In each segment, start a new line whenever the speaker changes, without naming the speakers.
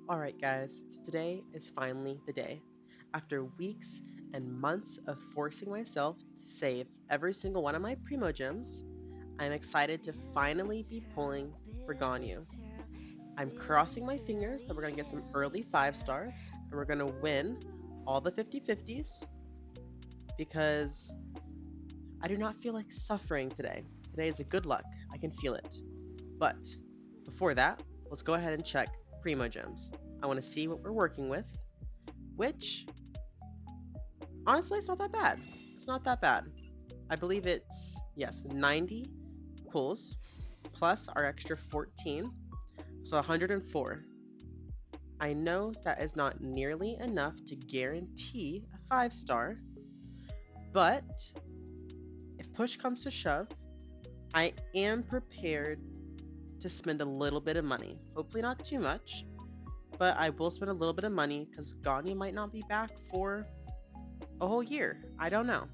Alright guys, so today is finally the day. After weeks and months of forcing myself to save every single one of my Primogems, I'm excited to finally be pulling for Ganyu. I'm crossing my fingers that we're going to get some early 5 stars, and we're going to win all the 50/50s because I do not feel like suffering today. Today is a good luck, I can feel it. But before that, let's go ahead and check Primogems. I want to see what we're working with, which, honestly, it's not that bad. It's not that bad. I believe it's, yes, 90 pulls plus our extra 14, so 104. I know that is not nearly enough to guarantee a 5-star, but if push comes to shove, I am prepared to spend a little bit of money. Hopefully not too much, but I will spend a little bit of money because Ganyu might not be back for a whole year. I don't know.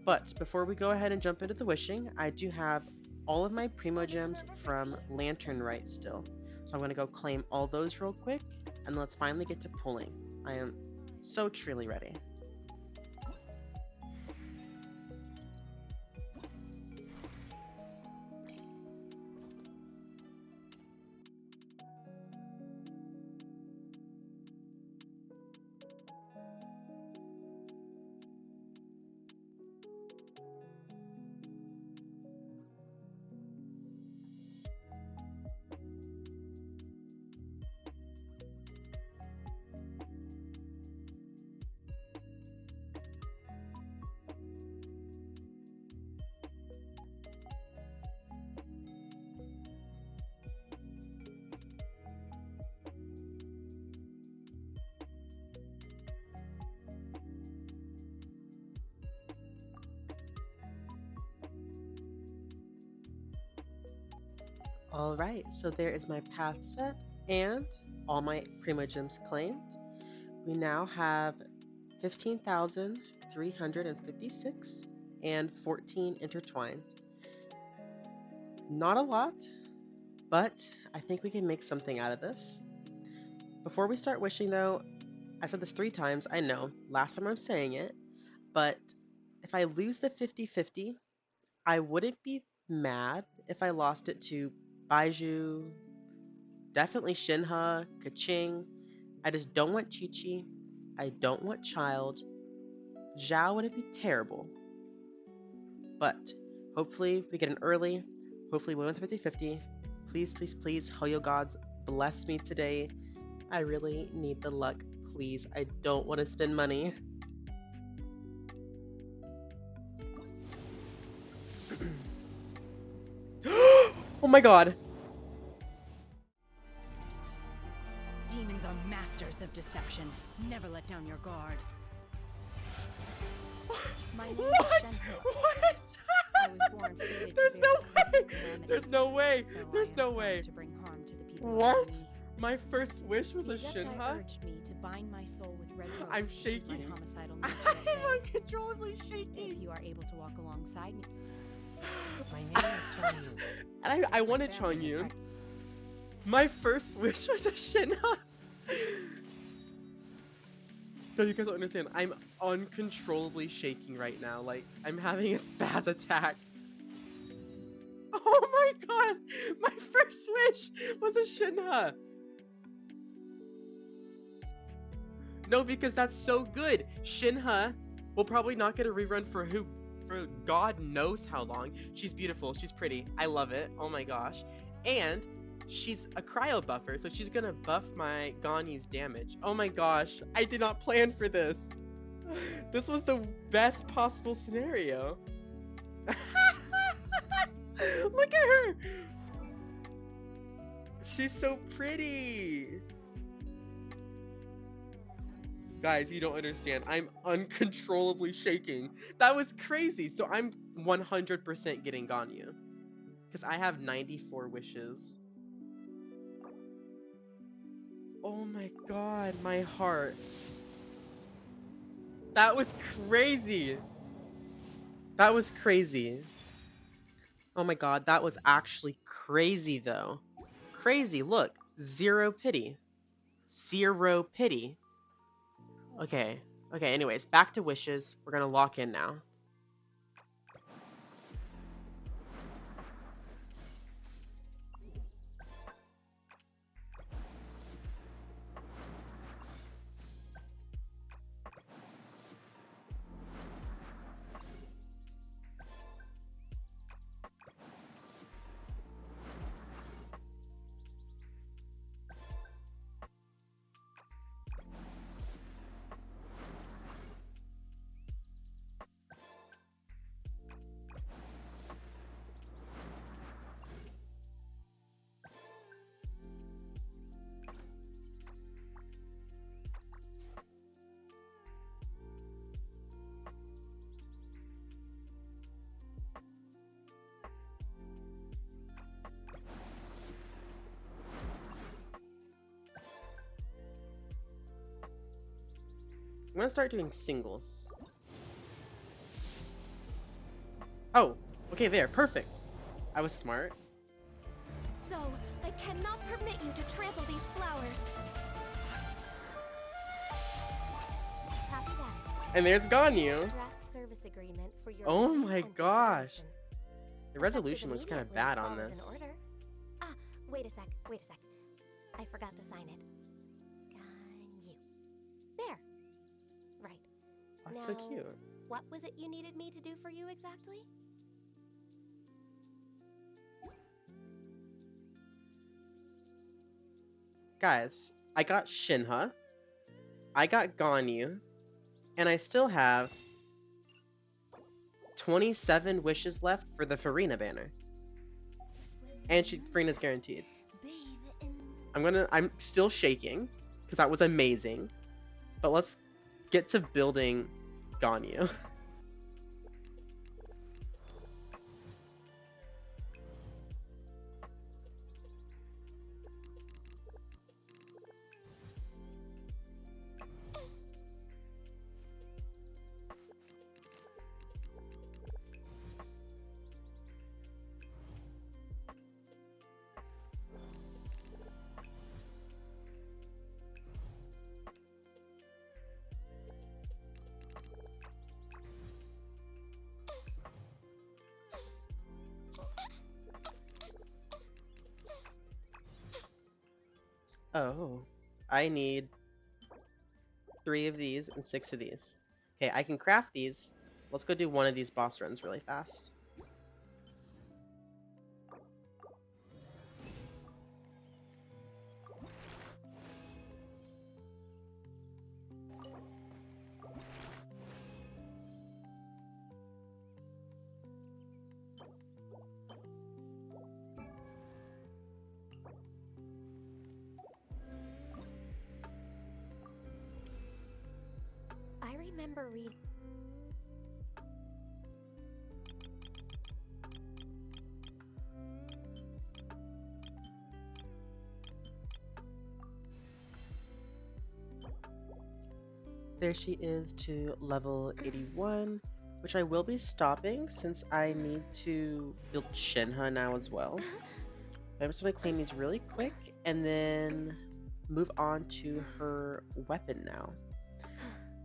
But before we go ahead and jump into the wishing, I do have all of my Primogems from Lantern Rite still. So I'm going to go claim all those real quick, and let's finally get to pulling. I am so truly ready. Alright, so there is my path set and all my Primogems claimed. We now have 15,356 and 14 intertwined. Not a lot, but I think we can make something out of this. Before we start wishing though, I've said this 3 times, I know, last time I'm saying it, but if I lose the 50/50, I wouldn't be mad if I lost it to Baiju, definitely Shinha, Kaching. I just don't want Chi-Chi. I don't want Child. Zhao wouldn't be terrible. But hopefully we get an early. Hopefully we win with 50/50. Please, please, please, Hoyo gods, bless me today. I really need the luck, please. I don't want to spend money. Oh my god.
Demons are masters of deception. Never let down your guard. My name is Shenhe.
What?
I was born fated
There's
to
no
bear the curse of
way.
calamity,
There's no way.
so
There's
I
no
have
way.
come to bring harm to the people
What?
around me.
My first wish was
The
a
Adepti
Shinha?
urged me to bind my soul with red ropes
I'm
to keep
shaking.
my homicidal nature at
I'm
bay.
uncontrollably shaking.
If you are able to walk alongside me,
My name is Ganyu.
And I
my
wanted
family has
Chongyun. My first wish was a Shinha. No, you guys don't understand. I'm uncontrollably shaking right now. Like, I'm having a spaz attack. Oh my god! My first wish was a Shinha! No, because that's so good. Shinha will probably not get a rerun for God knows how long. She's beautiful, she's pretty, I love it, oh my gosh. And she's a cryo buffer, so she's gonna buff my Ganyu's damage. Oh my gosh, I did not plan for this. This was the best possible scenario. Look at her! She's so pretty! Guys, you don't understand. I'm uncontrollably shaking. That was crazy. So I'm 100% getting Ganyu. Because I have 94 wishes. Oh my god, my heart. That was crazy. That was crazy. Oh my god, that was actually crazy though. Crazy, look. Zero pity. Zero pity. Okay. Okay, anyways, back to wishes. We're gonna lock in now. I'm gonna start doing singles. Oh, okay, there, perfect. I was smart.
So, I cannot permit you to trample these flowers. Copy that.
And there's Ganyu.
Draft service agreement for your
Oh
review
my
and
gosh.
consideration.
The resolution looks kind of
Effective
bad on
immediately,
this.
falls in order. Ah, wait a sec. I forgot to sign it. Ganyu. There. Right.
That's so
Now,
cute.
What was it you needed me to do for you exactly?
Guys, I got Shinha, I got Ganyu, and I still have 27 wishes left for the Farina banner. And Farina's guaranteed. I'm still shaking, because that was amazing. But let's get to building Ganyu. Oh, I need 3 of these and 6 of these. Okay, I can craft these. Let's go do one of these boss runs really fast.
I remember reading.
There she is to level 81, which I will be stopping since I need to build Shinha now as well. I'm just going to claim these really quick and then move on to her weapon now,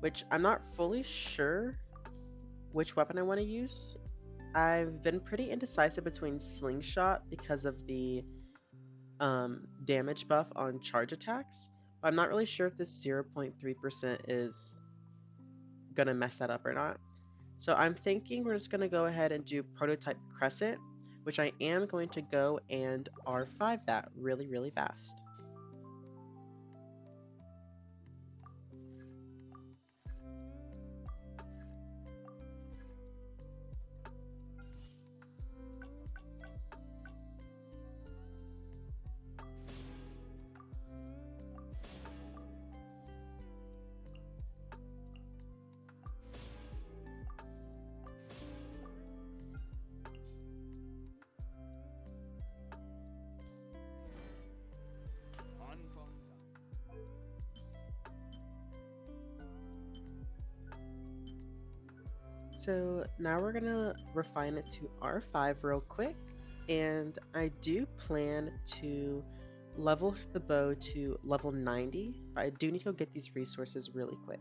which I'm not fully sure which weapon I want to use. I've been pretty indecisive between Slingshot because of the damage buff on charge attacks. I'm not really sure if this 0.3% is gonna mess that up or not. So I'm thinking we're just gonna go ahead and do Prototype Crescent, which I am going to go and R5 that really fast. So now we're gonna refine it to R5 real quick, and I do plan to level the bow to level 90, but I do need to go get these resources really quick.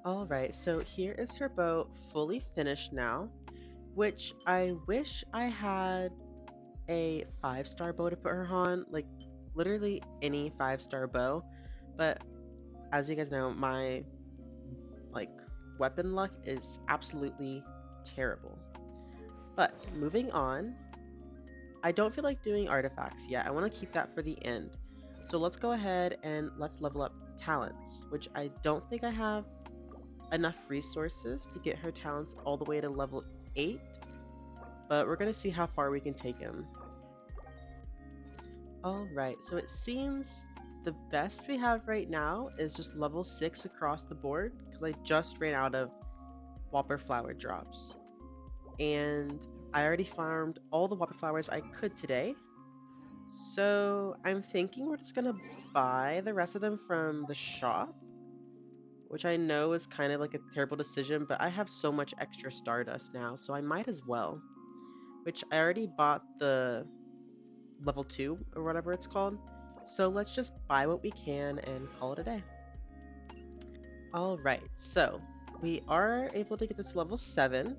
Alright, so here is her bow fully finished now, which I wish I had a 5-star bow to put her on, like literally any 5-star bow, but as you guys know, my like weapon luck is absolutely terrible. But moving on, I don't feel like doing artifacts yet. I want to keep that for the end. So let's go ahead and let's level up talents, which I don't think I have enough resources to get her talents all the way to level 8, but we're going to see how far we can take him. Alright, so it seems the best we have right now is just level 6 across the board, because I just ran out of Whopper Flower drops. And I already farmed all the Whopper Flowers I could today. So I'm thinking we're just gonna buy the rest of them from the shop, which I know is kind of like a terrible decision, but I have so much extra Stardust now, so I might as well. Which I already bought the level 2 or whatever it's called. So let's just buy what we can and call it a day. Alright, so we are able to get this to level 7,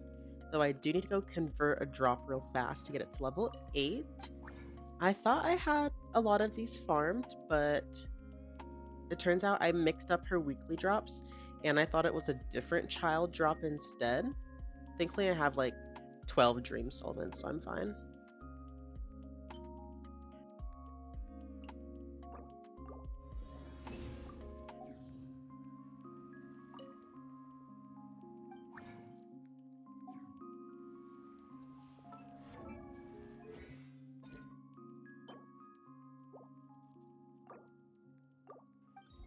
though I do need to go convert a drop real fast to get it to level 8. I thought I had a lot of these farmed, but it turns out I mixed up her weekly drops, and I thought it was a different child drop instead. Thankfully I have like 12 dream solvents, so I'm fine.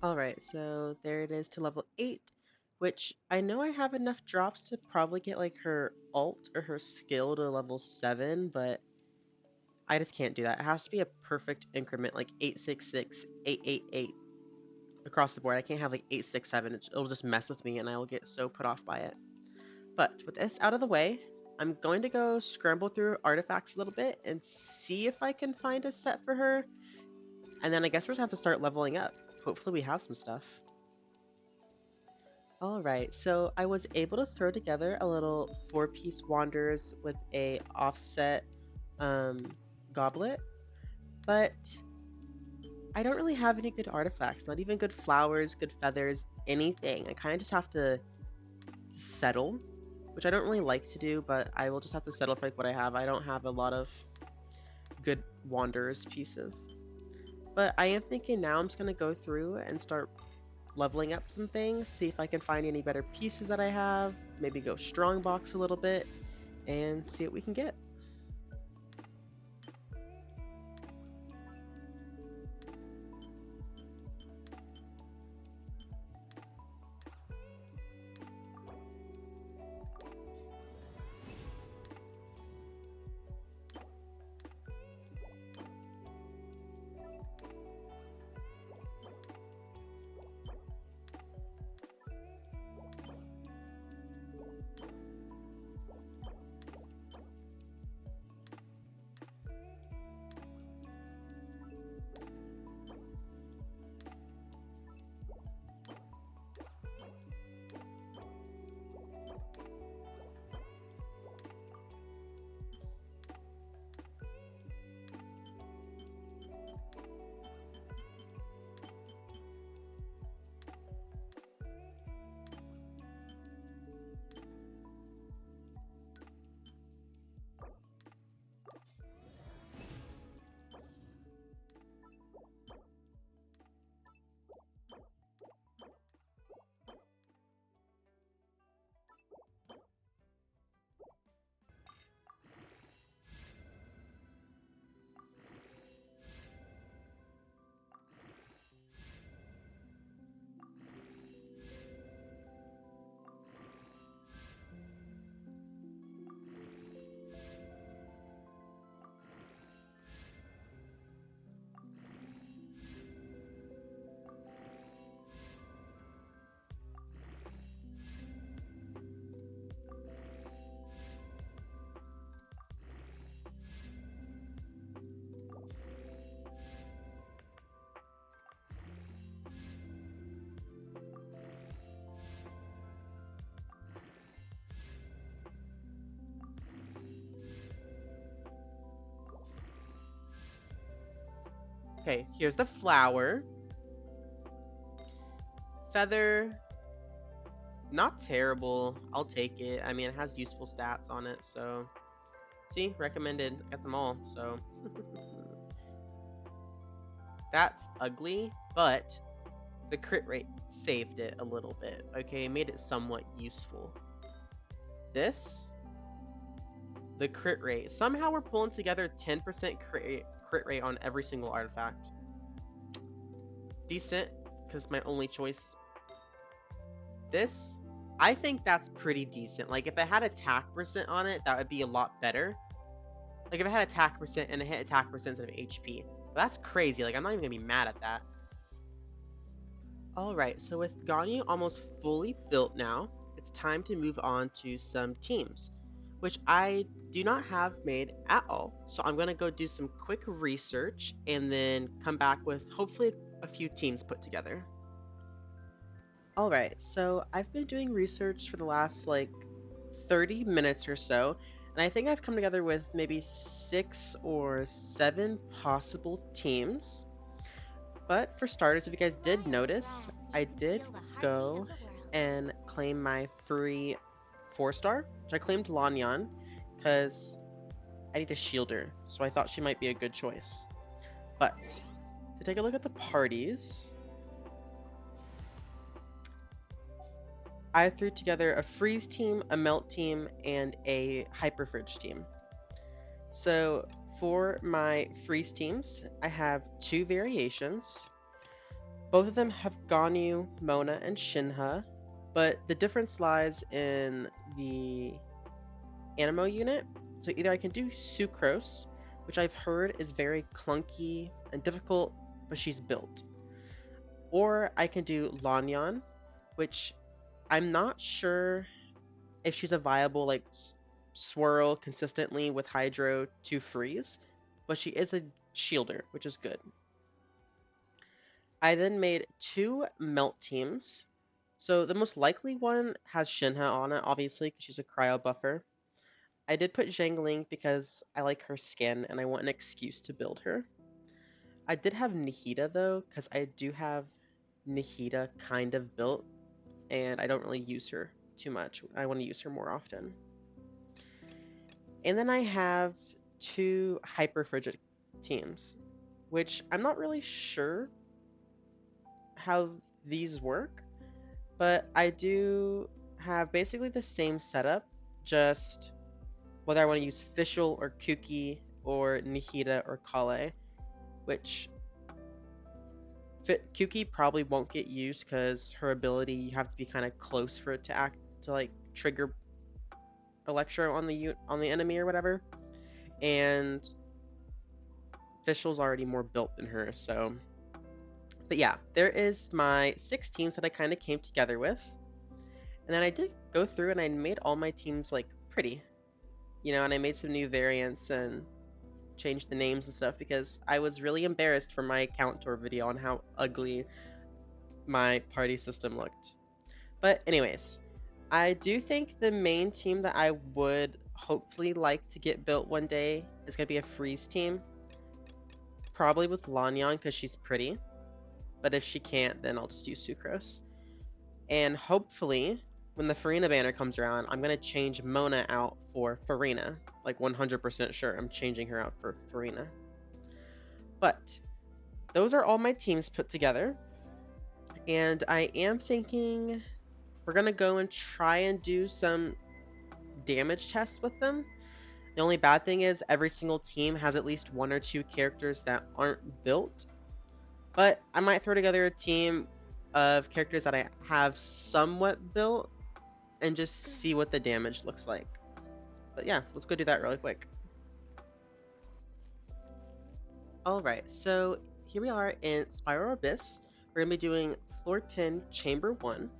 Alright, so there it is to level 8, which I know I have enough drops to probably get like her alt or her skill to level 7, but I just can't do that. It has to be a perfect increment, like 866, 888 across the board. I can't have like 867. It'll just mess with me and I will get so put off by it. But with this out of the way, I'm going to go scramble through artifacts a little bit and see if I can find a set for her. And then I guess we're just have to start leveling up. Hopefully we have some stuff. Alright, so I was able to throw together a little 4-piece Wanderers with a offset goblet, but I don't really have any good artifacts, not even good flowers, good feathers, anything. I kind of just have to settle, which I don't really like to do, but I will just have to settle for like what I have. I don't have a lot of good Wanderers pieces. But I am thinking now I'm just going to go through and start leveling up some things, see if I can find any better pieces that I have, maybe go strongbox a little bit, and see what we can get. Okay, here's the flower. Feather, not terrible. I'll take it. I mean, it has useful stats on it, so... See, recommended. I got them all, so... That's ugly, but the crit rate saved it a little bit, okay? Made it somewhat useful. This, the crit rate. Somehow we're pulling together 10% crit rate on every single artifact. Decent, because my only choice. This, I think that's pretty decent. Like, if it had attack percent on it, that would be a lot better. Like, if it had attack percent and it hit attack percent instead of HP. But that's crazy. Like, I'm not even going to be mad at that. Alright, so with Ganyu almost fully built now, it's time to move on to some teams, which I do not have made at all. So I'm going to go do some quick research and then come back with hopefully a few teams put together. Alright, so I've been doing research for the last like 30 minutes or so, and I think I've come together with maybe 6 or 7 possible teams. But for starters, if you guys did notice, I did go and claim my free 4-star, which I claimed Lan Yan, because I need a shielder, so I thought she might be a good choice. But to take a look at the parties, I threw together a freeze team, a melt team, and a hyperfridge team. So for my freeze teams, I have 2 variations. Both of them have Ganyu, Mona, and Shinha, but the difference lies in the Animo unit. So either I can do Sucrose, which I've heard is very clunky and difficult, but she's built. Or I can do Lan Yan, which I'm not sure if she's a viable like swirl consistently with Hydro to freeze, but she is a shielder, which is good. I then made 2 melt teams. So the most likely one has Shinha on it, obviously, because she's a cryo buffer. I did put Zhangling because I like her skin and I want an excuse to build her. I did have Nihida though, because I do have Nihida kind of built, and I don't really use her too much. I want to use her more often. And then I have 2 hyperfrigid teams, which I'm not really sure how these work, but I do have basically the same setup, just whether I want to use Fischl or Kuki or Nihida or Kale, which Kuki probably won't get used because her ability, you have to be kind of close for it to act, to like trigger Electro on the enemy or whatever, and Fischl's already more built than her, so. But yeah, there is my 6 teams that I kind of came together with, and then I did go through and I made all my teams like pretty, you know, and I made some new variants and changed the names and stuff because I was really embarrassed for my count tour video on how ugly my party system looked. But anyways, I do think the main team that I would hopefully like to get built one day is going to be a freeze team. Probably with Lan Yan because she's pretty. But if she can't, then I'll just use Sucrose. And hopefully, when the Farina banner comes around, I'm going to change Mona out for Farina. Like 100% sure I'm changing her out for Farina. But those are all my teams put together. And I am thinking we're going to go and try and do some damage tests with them. The only bad thing is every single team has at least 1 or 2 characters that aren't built. But I might throw together a team of characters that I have somewhat built and just see what the damage looks like. But yeah, let's go do that really quick. Alright, so here we are in Spiral Abyss. We're going to be doing Floor 10, Chamber 1.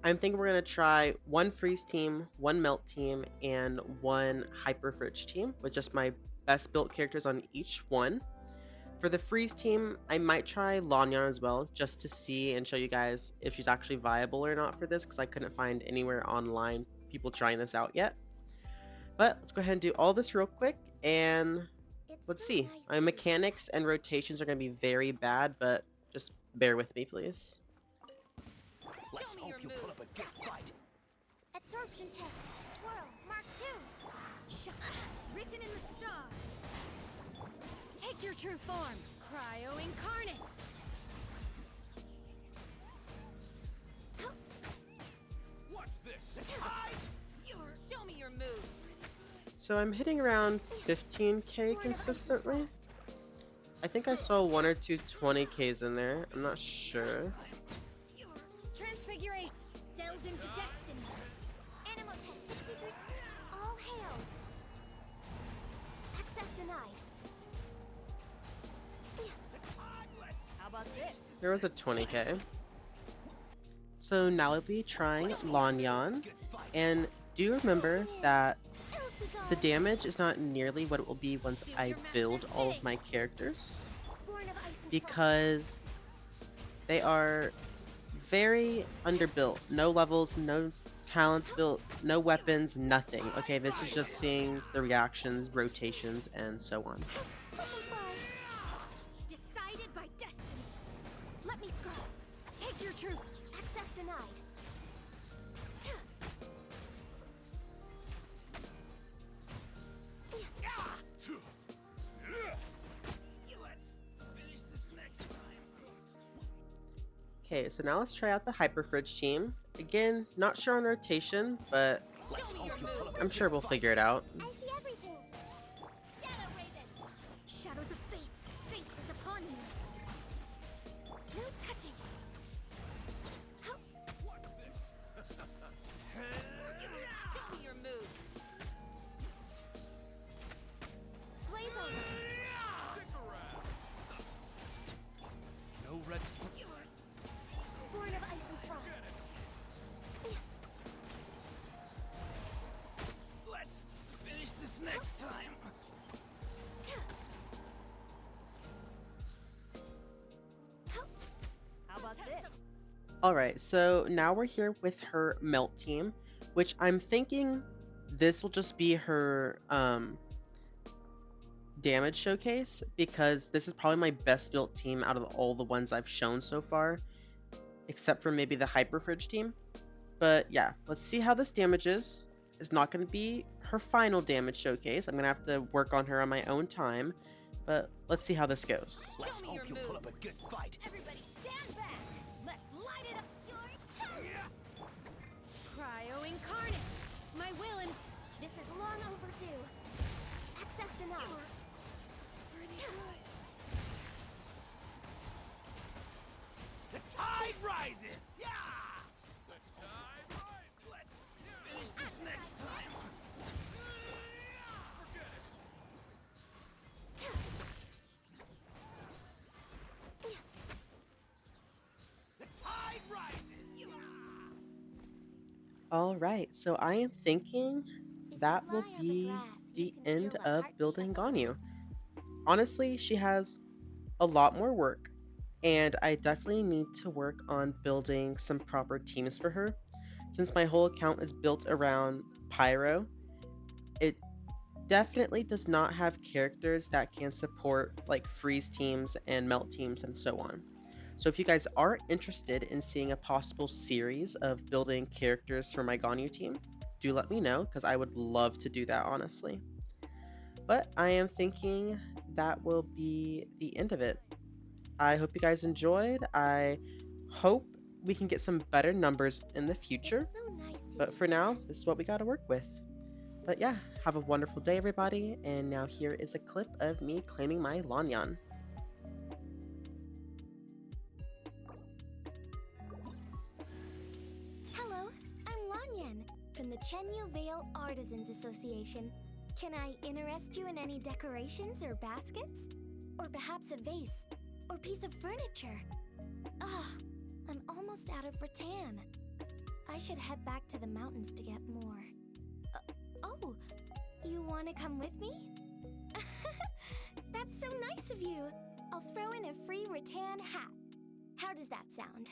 I'm thinking we're going to try 1 freeze team, 1 melt team, and 1 hyperfridge team with just my best built characters on each one. For the freeze team, I might try Lan Yan as well, just to see and show you guys if she's actually viable or not for this, because I couldn't find anywhere online people trying this out yet. But let's go ahead and do all this real quick, and let's
so
see.
nice
My
of you.
mechanics and rotations are going to be very bad, but just bear with me, please.
Let's hope you put up a good fight.
Absorption test. Swirl. Mark 2.
Written in the stars. Take your true form, cryo incarnate.
What's this?
Show me your move.
So I'm hitting around 15k consistently. I think I saw 1 or 2 20ks in there. I'm not sure.
Transfiguration delves into destiny.
Animal test 63. All hail. Access denied.
How about this?
There was a 20k. So now I'll be trying Lan Yan. And do remember that the damage is not nearly what it will be once I build all of my characters,
Born of ice and frost.
because they are very underbuilt. No levels, no talents built, no weapons, nothing. Okay, this is just seeing the reactions, rotations, and so on.
Decided by destiny. Let me scroll. Take your truth.
Access denied.
Let's finish this next time.
Okay, so now let's try out the Hyperfridge team. Again, not sure on rotation, but
Let's hope you put up a
I'm sure
good
we'll
fight.
figure it out.
I see everything. Shadow Raven.
Shadows of fate. Fate is upon you.
No touching.
What's this?
Show me your move.
Blaze on.
Stick around. No rest.
Born of ice and frost.
Let's finish this next time.
How about this?
Alright, so now we're here with her Melt team, which I'm thinking this will just be her damage showcase, because this is probably my best built team out of all the ones I've shown so far, except for maybe the Hyperfridge team. But yeah, let's see how this damages. It's not going to be her final damage showcase. I'm going to have to work on her on my own time, but let's see how this goes.
Let's
me
hope
your
you put
move.
up a good fight.
Everybody stand back. Let's light it up.
Your toast.
Cryo incarnate. My will and
This is long overdue. Access denied.
The tide rises. Yeah. The tide rises. Let's finish this next time. Forget it. The tide rises. Yeah.
Alright, so I am thinking
If
that
you
will
lie on the
be
grass,
the
you can
end
feel the
of
heartbeat
building
of the
Ganyu.
earth.
Honestly, she has a lot more work, and I definitely need to work on building some proper teams for her. Since my whole account is built around Pyro, it definitely does not have characters that can support like freeze teams and melt teams and so on. So if you guys are interested in seeing a possible series of building characters for my Ganyu team, do let me know, because I would love to do that, honestly. But I am thinking that will be the end of it. I hope you guys enjoyed. I hope we can get some better numbers in the future.
It's so nice to
But for now,
de-stress.
this is what we got to work with. But yeah, have a wonderful day, everybody. And now here is a clip of me claiming my Lan Yan.
Hello, I'm Lan Yan from the Chenyu Vale Artisans Association. Can I interest you in any decorations or baskets? Or perhaps a vase? Or piece of furniture? Ah, I'm almost out of rattan. I should head back to the mountains to get more. Oh, you want to come with me? That's so nice of you. I'll throw in a free rattan hat. How does that sound?